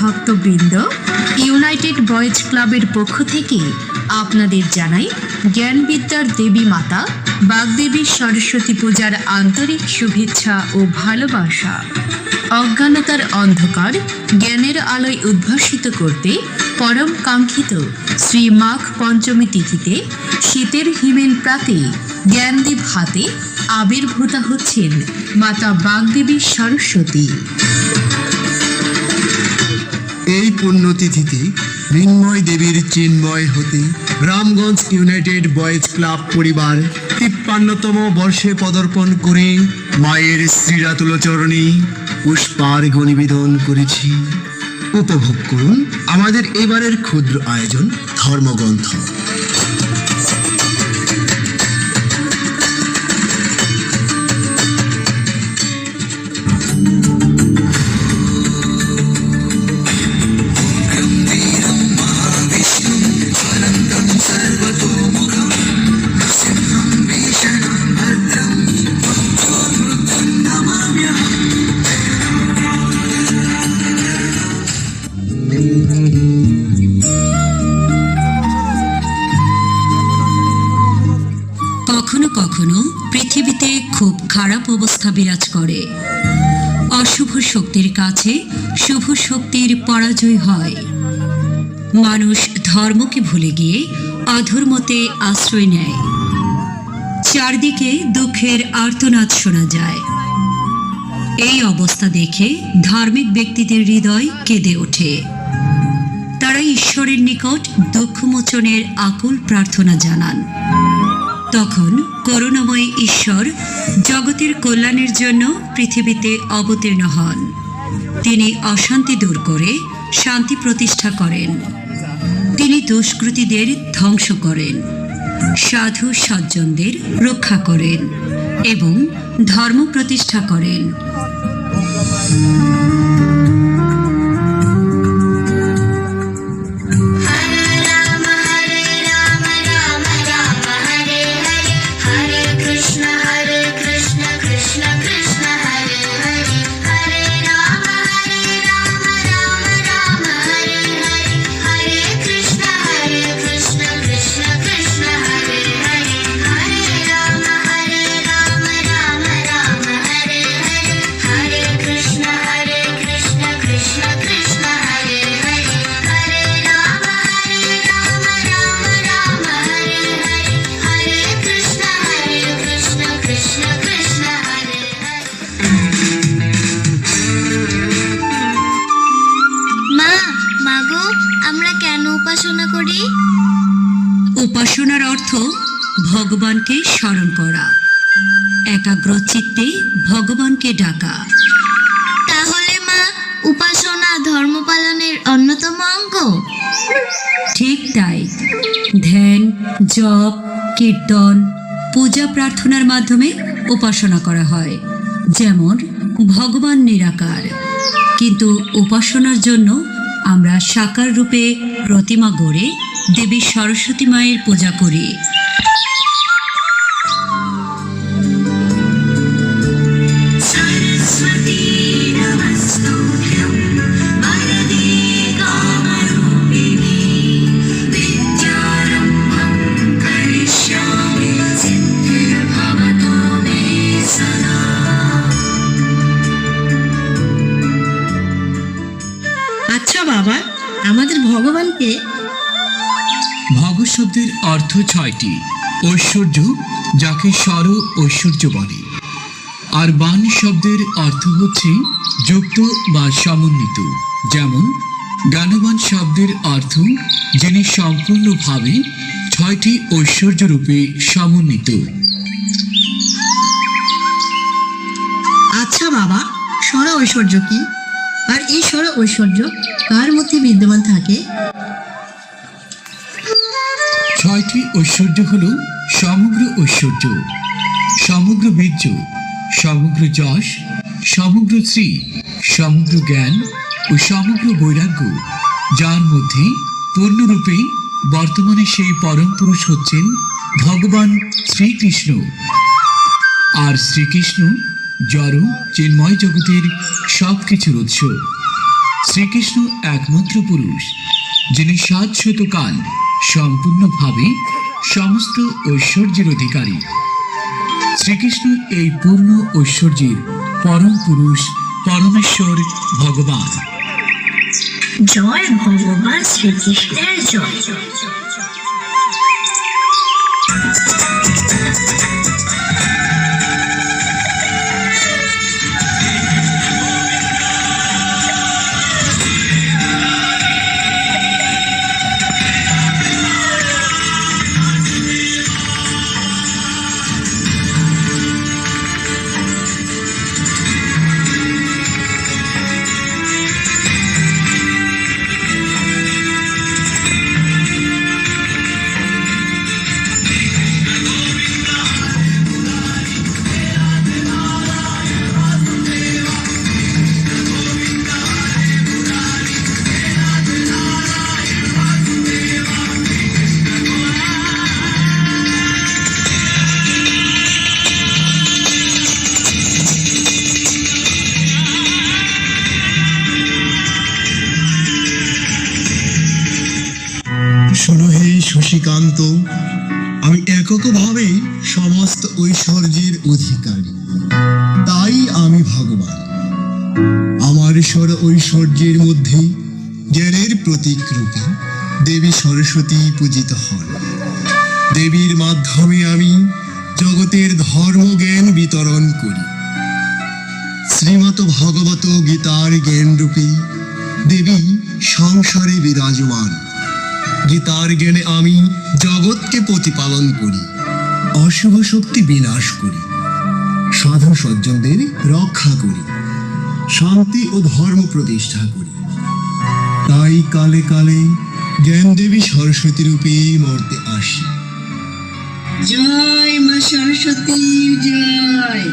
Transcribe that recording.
ভক্তবৃন্দ, United boys ক্লাবের পক্ষ থেকে আপনাদের জানাই জ্ঞানবিদ্যার দেবী মাতা বাগদেবী সরস্বতী পূজার আন্তরিক শুভেচ্ছা ও ভালোবাসা। অজ্ঞানতার অন্ধকার জ্ঞানের আলোয় উদ্ভাসিত করতে পরম কাঙ্ক্ষিত শ্রী মাঘ পঞ্চমী তিথিতে শীতের হিমেল প্রাতে জ্ঞানদীপ হাতে আবির্ভূতা হচ্ছেন মাতা বাগদেবী সরস্বতী। এই পুণ্যতিথিতে মৃন্ময় দেবীর চিন্ময় হতে রামগঞ্জ ইউনাইটেড বয়েজ ক্লাব পরিবার ৫৩তম বর্ষে পদার্পণ করে মায়ের শ্রীরাতুল চরণে পুষ্পার্ঘ্য নিবেদন করেছি। উপভোগ করুন আমাদের এবারের ক্ষুদ্র আয়োজন ধর্মগ্রন্থ। কখনো কখনো পৃথিবীতে খুব খারাপ অবস্থা বিরাজ করে। অশুভ শক্তির কাছে শুভ শক্তির পরাজয় হয়। মানুষ ধর্মকে ভুলে গিয়ে অধর্মতে আশ্রয় নেয়। চারদিকে দুঃখের আর্তনাদ শোনা যায়। এই অবস্থা দেখে ধার্মিক ব্যক্তিদের হৃদয় কেঁদে ওঠে। তারা ঈশ্বরের নিকট দুঃখমোচনের আকুল প্রার্থনা জানান। তখন করুণাময় ঈশ্বর জগতের কল্যাণের জন্য পৃথিবীতে অবতীর্ণ হন। তিনি অশান্তি দূর করে শান্তি প্রতিষ্ঠা করেন। তিনি দুষ্কৃতীদের ধ্বংস করেন, সাধু সজ্জনদের রক্ষা করেন এবং ধর্ম প্রতিষ্ঠা করেন। উপাসনার অর্থ ভগবানকে স্মরণ করা, একাগ্র চিত্তে ভগবানকে ডাকা। তাহলে মা, উপাসনা ধর্ম পালনের অন্যতম অঙ্গ? ঠিক তাই। ধ্যান, জপ, কীর্তন, পূজা প্রার্থনার মাধ্যমে উপাসনা করা হয়। যেমন ভগবান নিরাকার, কিন্তু উপাসনার জন্য আমরা সাকার রূপে প্রতিমা গড়ে দেবী সরস্বতী মায়ের পূজা করি। আচ্ছা বাবা, আমাদের ভগবানকে? ভগ শব্দের অর্থ ৬টি। ঐশ্বর্য, যাকে স্বর ঐশ্বর্য বলে। আর বান শব্দের অর্থ হচ্ছে যুক্ত বা সমন্বিত। যেমন জ্ঞানবান শব্দের অর্থ যিনি সম্পূর্ণভাবে ৬টি ঐশ্বর্য রূপে সমন্বিত। আচ্ছা বাবা, স্বর ঐশ্বর্য কি? আর এই স্বর ঐশ্বর্য কার মধ্যে বিদ্যমান থাকে? ৬টি ঐশ্বর্য হল সমগ্র ঐশ্বর্য, সমগ্র বীর্য, সমগ্র যশ, সমগ্র শ্রী, সমগ্র জ্ঞান ও সমগ্র বৈরাগ্য, যার মধ্যে পূর্ণরূপে বর্তমানে সেই পরম পুরুষ হচ্ছেন ভগবান শ্রীকৃষ্ণ। আর শ্রীকৃষ্ণ জড় চিন্ময় জগতের সব কিছুর উৎস। শ্রীকৃষ্ণ একমাত্র পুরুষ, যিনি শাশ্বত কাল সম্পূর্ণভাবে সমস্ত ঐশ্বর্যের অধিকারী। শ্রীকৃষ্ণ এই পূর্ণ ঐশ্বর্যের পরম পুরুষ, পরমেশ্বর ভগবান। জয় ভগবান শ্রীকৃষ্ণের জয়। শোনো হে শশীকান্ত, আমি এককভাবে সমস্ত ঐশ্বর্যের অধিকারী, তাই আমি ভগবান। আমার স্বর ঐশ্বর্যের মধ্যে জ্ঞানের প্রতীক রূপে দেবী সরস্বতী পূজিত হন। দেবীর মাধ্যমে আমি জগতের ধর্মজ্ঞান বিতরণ করি। শ্রীমৎ ভগবত গীতার জ্ঞান রূপে দেবী সংসারে বিরাজমান। গীতার জ্ঞানে আমি জগৎকে প্রতিপালন করি, অশুভ শক্তি বিনাশ করি, সাধু সজ্জনদের রক্ষা করি, শান্তি ও ধর্ম প্রতিষ্ঠা করি। তাই কালে কালে জ্ঞান দেবী সরস্বতী রূপে মর্তে আসি। জয় মা সরস্বতী জয়।